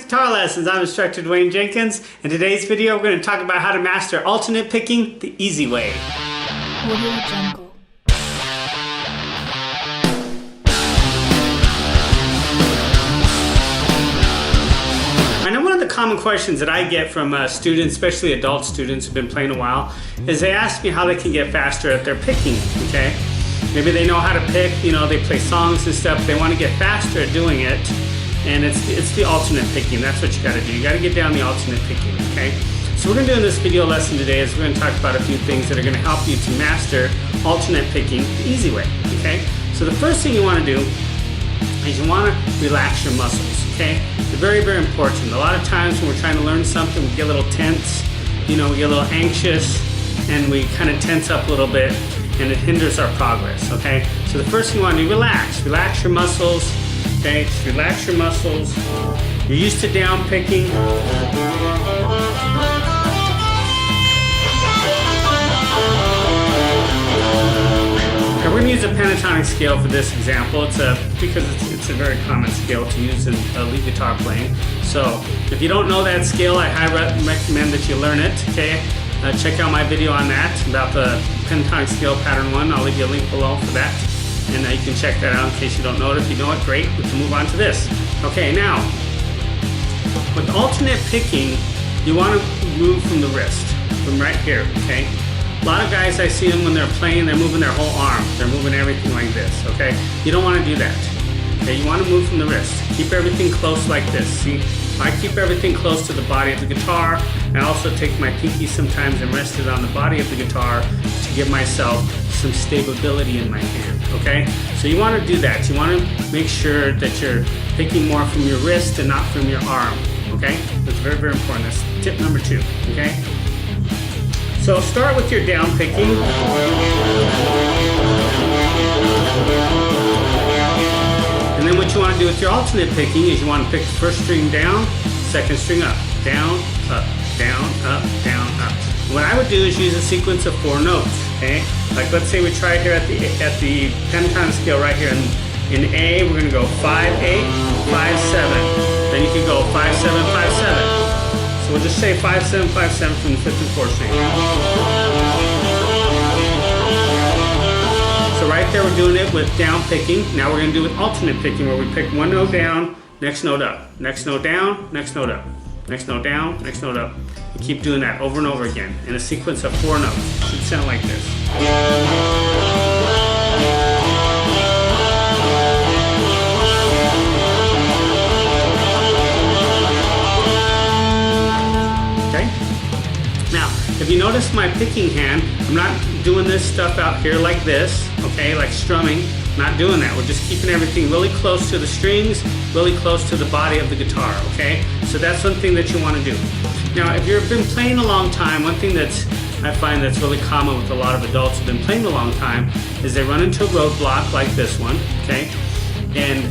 Guitar Lessons. I'm instructor Dwayne Jenkins. In today's video, we're going to talk about how to master alternate picking the easy way. Audio Jungle. I know one of the common questions that I get from students, especially adult students who've been playing a while, is they ask me how they can get faster at their picking, okay? Maybe they know how to pick, you know, they play songs and stuff, they want to get faster at doing it, and it's the alternate picking. That's what you got to do. You got to get down the alternate picking, okay? So we're going to do in this video lesson today is we're going to talk about a few things that are going to help you to master alternate picking the easy way, okay? So the first thing you want to do is you want to relax your muscles, okay? They're very, very important. A lot of times when we're trying to learn something, we get a little tense, you know, we get a little anxious, and we kind of tense up a little bit, and it hinders our progress, okay? So the first thing you want to do, relax your muscles, okay? Just relax your muscles. You're used to down picking. Okay, we're going to use a pentatonic scale for this example. Because it's a very common scale to use in lead guitar playing. So if you don't know that scale, I highly recommend that you learn it, okay? Check out my video on that, about the pentatonic scale pattern 1. I'll leave you a link below for that. And you can check that out in case you don't know it. If you know it, great. We can move on to this. Okay, now, with alternate picking, you want to move from the wrist, from right here, okay? A lot of guys, I see them when they're playing, they're moving their whole arm. They're moving everything like this, okay? You don't want to do that. Okay, you want to move from the wrist. Keep everything close like this. See, I keep everything close to the body of the guitar. I also take my pinky sometimes and rest it on the body of the guitar to give myself some stability in my hand, okay? So you want to do that. You want to make sure that you're picking more from your wrist and not from your arm, okay? That's very, very important. That's tip number 2, okay? So start with your down picking. And then what you want to do with your alternate picking is you want to pick the first string down, second string up, down, up, down, up, down, up. What I would do is use a sequence of 4 notes, okay? Like let's say we try here at the pentatonic scale right here. In A, we're going to go 5, 8, 5, 7. Then you can go 5, 7, 5, 7. So we'll just say 5, 7, 5, 7 from the 5th and 4th string. So right there we're doing it with down picking. Now we're going to do it with alternate picking where we pick one note down, next note up, next note down, next note up, next note down, next note up. We keep doing that over and over again in a sequence of 4 notes. It should sound like this. If you notice my picking hand, I'm not doing this stuff out here like this, okay, like strumming. Not doing that. We're just keeping everything really close to the strings, really close to the body of the guitar, okay? So that's one thing that you want to do. Now, if you've been playing a long time, one thing I find that's really common with a lot of adults who've been playing a long time is they run into a roadblock like this one, okay? And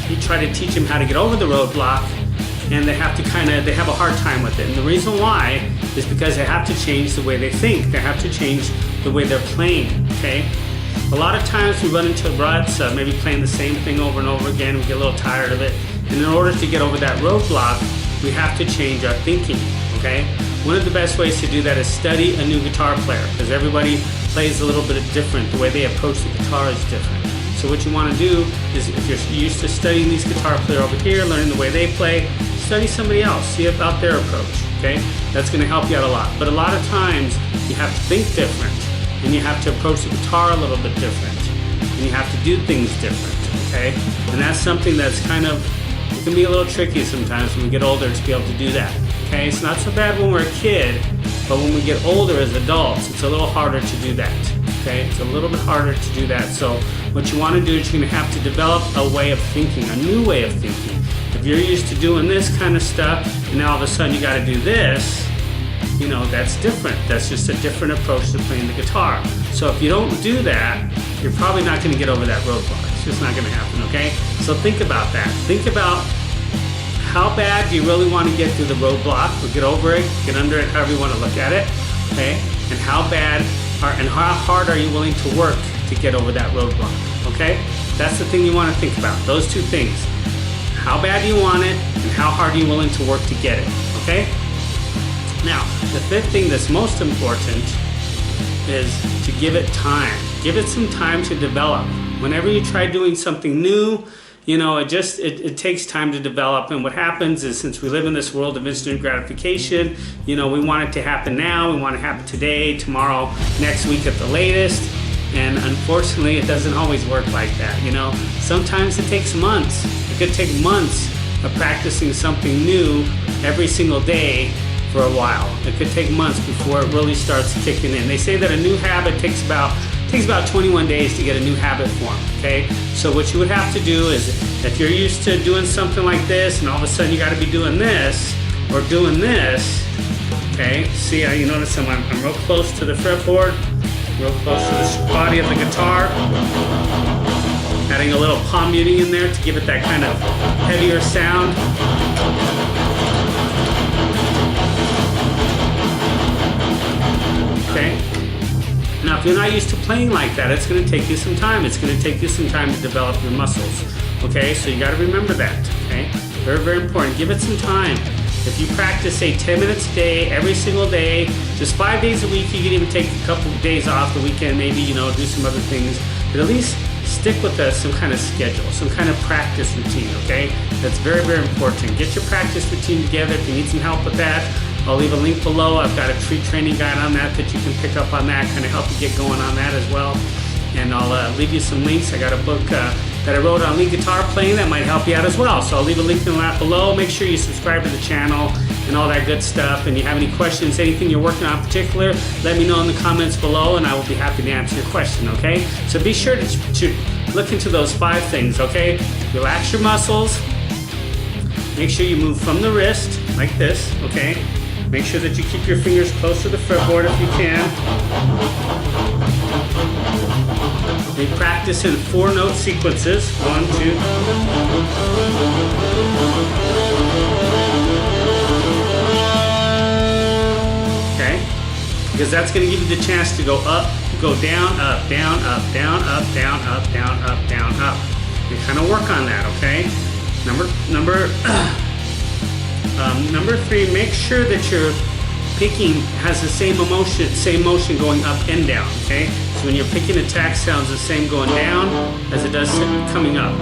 you try to teach them how to get over the roadblock, and they have a hard time with it. And the reason why is because they have to change the way they think. They have to change the way they're playing, okay? A lot of times we run into ruts, maybe playing the same thing over and over again. We get a little tired of it. And in order to get over that roadblock, we have to change our thinking, okay? One of the best ways to do that is study a new guitar player, because everybody plays a little bit different. The way they approach the guitar is different. So what you want to do is, if you're used to studying these guitar player over here, learning the way they play, study somebody else, see about their approach, okay? That's going to help you out a lot. But a lot of times, you have to think different, and you have to approach the guitar a little bit different, and you have to do things different, okay? And that's something that's it can be a little tricky sometimes when we get older to be able to do that, okay? It's not so bad when we're a kid, but when we get older as adults, it's a little harder to do that, okay? It's a little bit harder to do that. So what you want to do is you're going to have to develop a way of thinking, a new way of thinking. If you're used to doing this kind of stuff, and now all of a sudden you got to do this, you know, that's different. That's just a different approach to playing the guitar. So if you don't do that, you're probably not going to get over that roadblock. It's just not going to happen, okay? So think about that. Think about how bad do you really want to get through the roadblock, or get over it, get under it, however you want to look at it, okay? And how hard are you willing to work to get over that roadblock, okay? That's the thing you want to think about, those two things. How bad do you want it, and how hard are you willing to work to get it, okay? Now, the fifth thing that's most important is to give it time. Give it some time to develop. Whenever you try doing something new, it takes time to develop. And what happens is, since we live in this world of instant gratification, we want it to happen now, we want it to happen today, tomorrow, next week at the latest. And unfortunately, it doesn't always work like that. Sometimes it takes months. It could take months of practicing something new every single day for a while. It could take months before it really starts kicking in. They say that a new habit takes about 21 days to get a new habit formed, okay? So what you would have to do is, if you're used to doing something like this and all of a sudden you got to be doing this or doing this, okay? See how you notice I'm real close to the fretboard, real close to the body of the guitar, adding a little palm muting in there to give it that kind of heavier sound. Okay? Now, if you're not used to playing like that, it's going to take you some time. It's going to take you some time to develop your muscles. Okay? So you got to remember that. Okay? Very, very important. Give it some time. If you practice, say, 10 minutes a day, every single day, just 5 days a week, you can even take a couple of days off the weekend, maybe, do some other things. But at least stick with some kind of schedule, some kind of practice routine, okay? That's very, very important. Get your practice routine together. If you need some help with that, I'll leave a link below. I've got a tree training guide on that you can pick up on that, kind of help you get going on that as well. And I'll leave you some links. I got a book that I wrote on lead guitar playing that might help you out as well. So I'll leave a link in that below. Make sure you subscribe to the channel and all that good stuff. And you have any questions, anything you're working on in particular, let me know in the comments below and I will be happy to answer your question, okay? So be sure to look into those 5 things, okay? Relax your muscles. Make sure you move from the wrist like this, okay? Make sure that you keep your fingers close to the fretboard if you can. We practice in 4-note sequences. 1, 2. Okay? Because that's going to give you the chance to go up, go down, up, down, up, down, up, down, up, down, up, down, up. You kind of work on that, okay? Number 3, make sure that your picking has the same motion going up and down, okay? So when you're picking, attack sounds the same going down as it does coming up.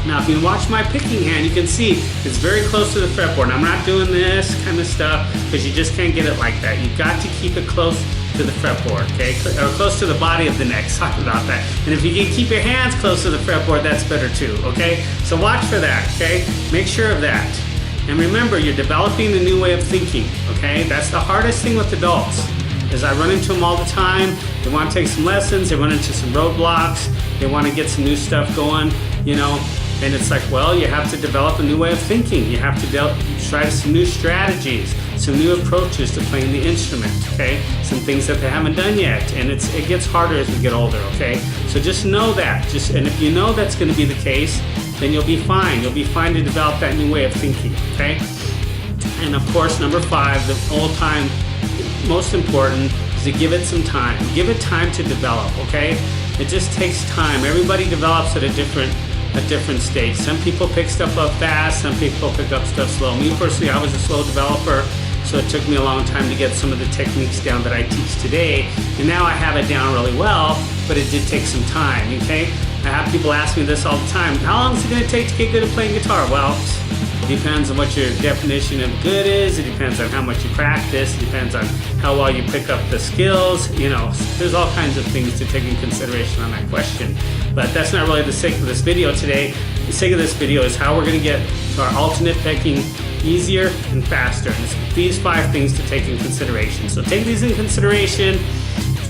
Now, if you watch my picking hand, you can see it's very close to the fretboard. I'm not doing this kind of stuff because you just can't get it like that. You've got to keep it close to the fretboard, okay? Or close to the body of the neck. Sorry about that. And if you can keep your hands close to the fretboard, that's better too, okay? So watch for that, okay? Make sure of that. And remember, you're developing a new way of thinking, okay? That's the hardest thing with adults, is I run into them all the time. They want to take some lessons. They run into some roadblocks. They want to get some new stuff going, And it's like, well, you have to develop a new way of thinking. You have to try some new strategies, some new approaches to playing the instrument, okay? Some things that they haven't done yet. And it gets harder as we get older, okay? So just know that. And if you know that's going to be the case, then you'll be fine. You'll be fine to develop that new way of thinking, okay? And of course, number 5, the all-time most important is to give it some time. Give it time to develop, okay? It just takes time. Everybody develops at a different stage. Some people pick stuff up fast, some people pick up stuff slow. Me personally, I was a slow developer, so it took me a long time to get some of the techniques down that I teach today. And now I have it down really well, but it did take some time, okay? I have people ask me this all the time. How long is it going to take to get good at playing guitar? Well, it depends on what your definition of good is. It depends on how much you practice. It depends on how well you pick up the skills. There's all kinds of things to take in consideration on that question. But that's not really the sake of this video today. The sake of this video is how we're going to get to our alternate picking easier and faster. And it's these 5 things to take in consideration. So take these in consideration.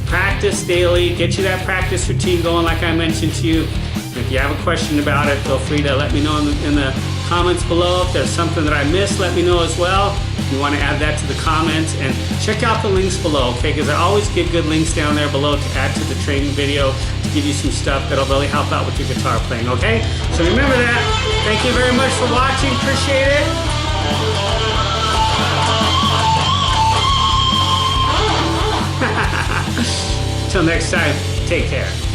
Practice daily. Get you that practice routine going like I mentioned to you. If you have a question about it, feel free to let me know in the comments below. If there's something that I missed, let me know as well. You want to add that to the comments, and check out the links below, okay? Because I always give good links down there below to add to the training video to give you some stuff that'll really help out with your guitar playing, okay? So remember that. Thank you very much for watching. Appreciate it. Till next time, take care.